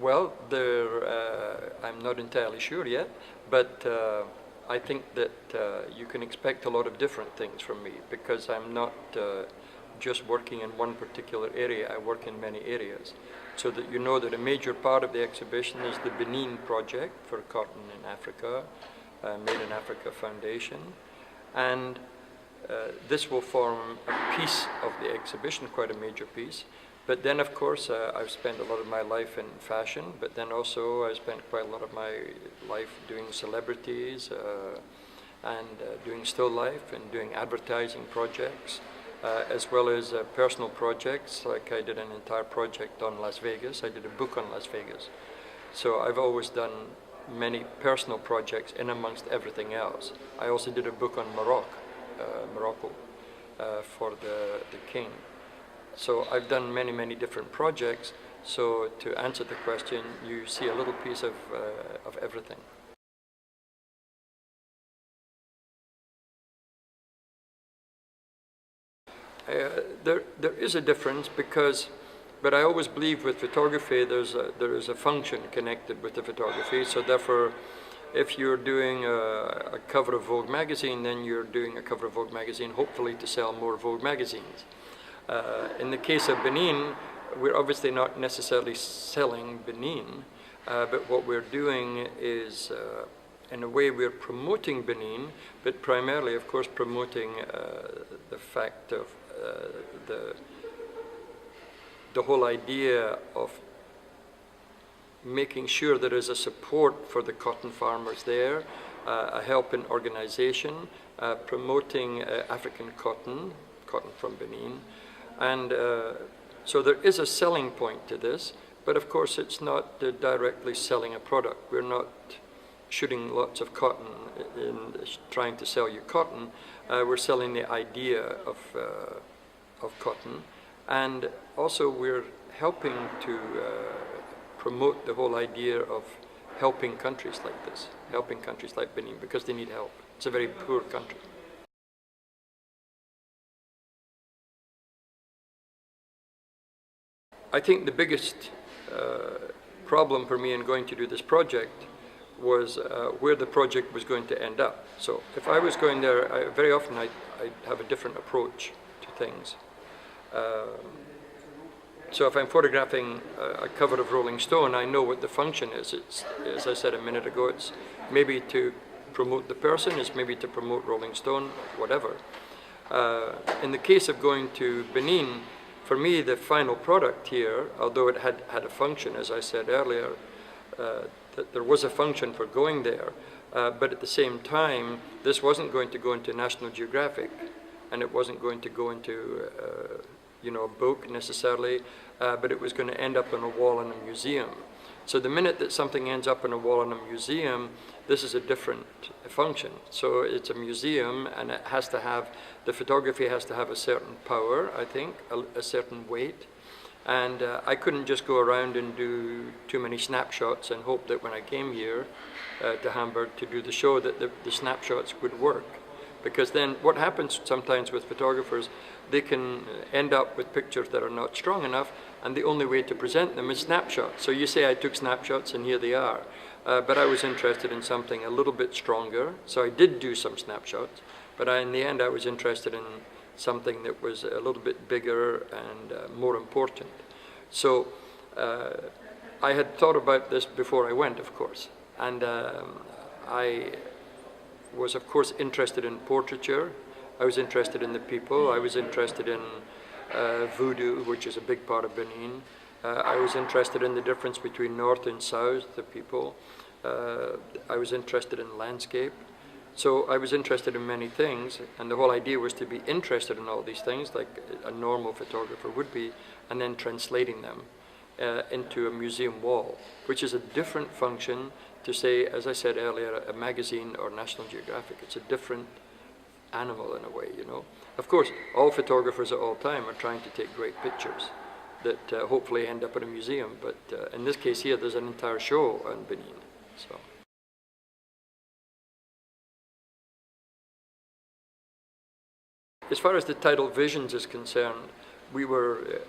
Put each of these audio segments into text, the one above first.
Well, I'm not entirely sure yet, but I think that you can expect a lot of different things from me, because I'm not just working in one particular area. I work in many areas. So that you know that a major part of the exhibition is the Benin project for cotton in Africa, Made in Africa Foundation. And this will form a piece of the exhibition, quite a major piece. But then, of course, I've spent a lot of my life in fashion, but then also I spent quite a lot of my life doing celebrities and doing still life and doing advertising projects, as well as personal projects, like I did an entire project on Las Vegas. I did a book on Las Vegas. So I've always done many personal projects in amongst everything else. I also did a book on Morocco for the king. So I've done many, many different projects. So to answer the question, you see a little piece of everything. There is a difference but I always believe with photography there is a function connected with the photography. So therefore, if you're doing a cover of Vogue magazine, then you're doing a cover of Vogue magazine hopefully to sell more Vogue magazines. In the case of Benin, we're obviously not necessarily selling Benin, but what we're doing is, in a way, we're promoting Benin, but primarily, of course, promoting the fact of the whole idea of making sure there is a support for the cotton farmers there, a helping organization, promoting African cotton from Benin. And so there is a selling point to this, but of course it's not directly selling a product. We're not shooting lots of cotton in trying to sell you cotton. We're selling the idea of cotton. And also we're helping to promote the whole idea of helping countries like this, helping countries like Benin, because they need help. It's a very poor country. I think the biggest problem for me in going to do this project was where the project was going to end up. So if I was going there, very often I'd have a different approach to things. So if I'm photographing a cover of Rolling Stone, I know what the function is. It's, as I said a minute ago, it's maybe to promote the person, it's maybe to promote Rolling Stone, whatever. In the case of going to Benin, for me, the final product here, although it had a function, as I said earlier, that there was a function for going there, but at the same time, this wasn't going to go into National Geographic, and it wasn't going to go into a book necessarily, but it was going to end up on a wall in a museum. So the minute that something ends up on a wall in a museum, this is a different function. So it's a museum, and it has to have, the photography has to have a certain power, I think, a certain weight. And I couldn't just go around and do too many snapshots and hope that when I came here to Hamburg to do the show that the snapshots would work. Because then what happens sometimes with photographers, they can end up with pictures that are not strong enough, and the only way to present them is snapshots. So you say I took snapshots and here they are. But I was interested in something a little bit stronger, so I did do some snapshots, but in the end I was interested in something that was a little bit bigger and more important. So I had thought about this before I went, of course, and I was, of course, interested in portraiture. I was interested in the people. I was interested in voodoo, which is a big part of Benin. I was interested in the difference between north and south, the people. I was interested in landscape. So I was interested in many things, and the whole idea was to be interested in all these things, like a normal photographer would be, and then translating them into a museum wall, which is a different function to, say, as I said earlier, a magazine or National Geographic. It's a different animal in a way, you know. Of course, all photographers at all time are trying to take great pictures that hopefully end up in a museum, but in this case here, there's an entire show on Benin. So. As far as the title Visions is concerned, we were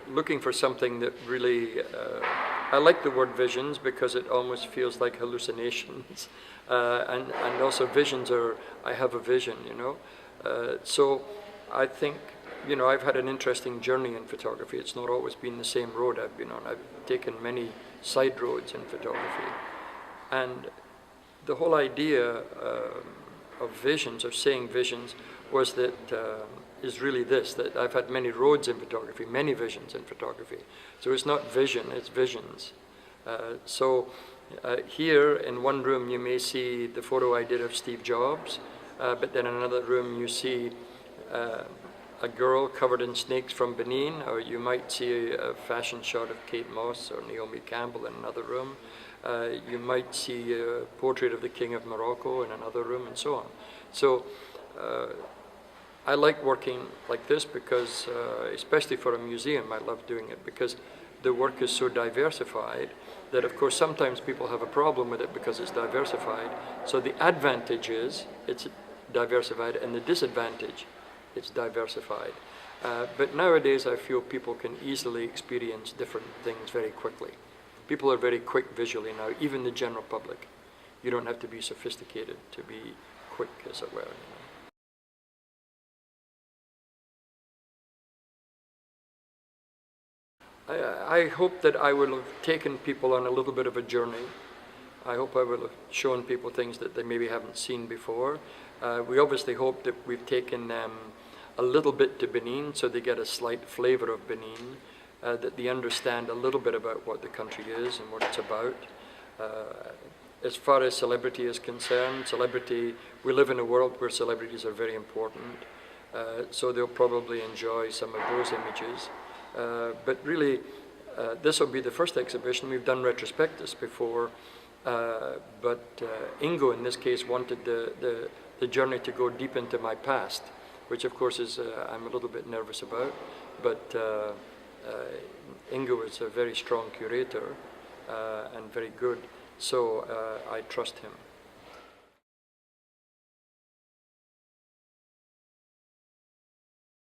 looking for something that really I like the word visions because it almost feels like hallucinations. And also visions are, I have a vision, you know. So I think, you know, I've had an interesting journey in photography. It's not always been the same road I've been on. I've taken many side roads in photography. And the whole idea of visions, of saying visions, was that is really this, that I've had many roads in photography, many visions in photography. So it's not vision, it's visions. Here in one room you may see the photo I did of Steve Jobs, but then in another room you see a girl covered in snakes from Benin, or you might see a fashion shot of Kate Moss or Naomi Campbell in another room. You might see a portrait of the King of Morocco in another room, and so on. So I like working like this because, especially for a museum, I love doing it because the work is so diversified that, of course, sometimes people have a problem with it because it's diversified. So the advantage is it's diversified, and the disadvantage, it's diversified. But nowadays, I feel people can easily experience different things very quickly. People are very quick visually now, even the general public. You don't have to be sophisticated to be quick, as it were. I hope that I will have taken people on a little bit of a journey. I hope I will have shown people things that they maybe haven't seen before. We obviously hope that we've taken them a little bit to Benin, so they get a slight flavor of Benin, that they understand a little bit about what the country is and what it's about. As far as celebrity is concerned, we live in a world where celebrities are very important, so they'll probably enjoy some of those images. But really, this will be the first exhibition. We've done retrospectives before, but Ingo, in this case, wanted the journey to go deep into my past, which of course is I'm a little bit nervous about, but Ingo is a very strong curator and very good, so I trust him.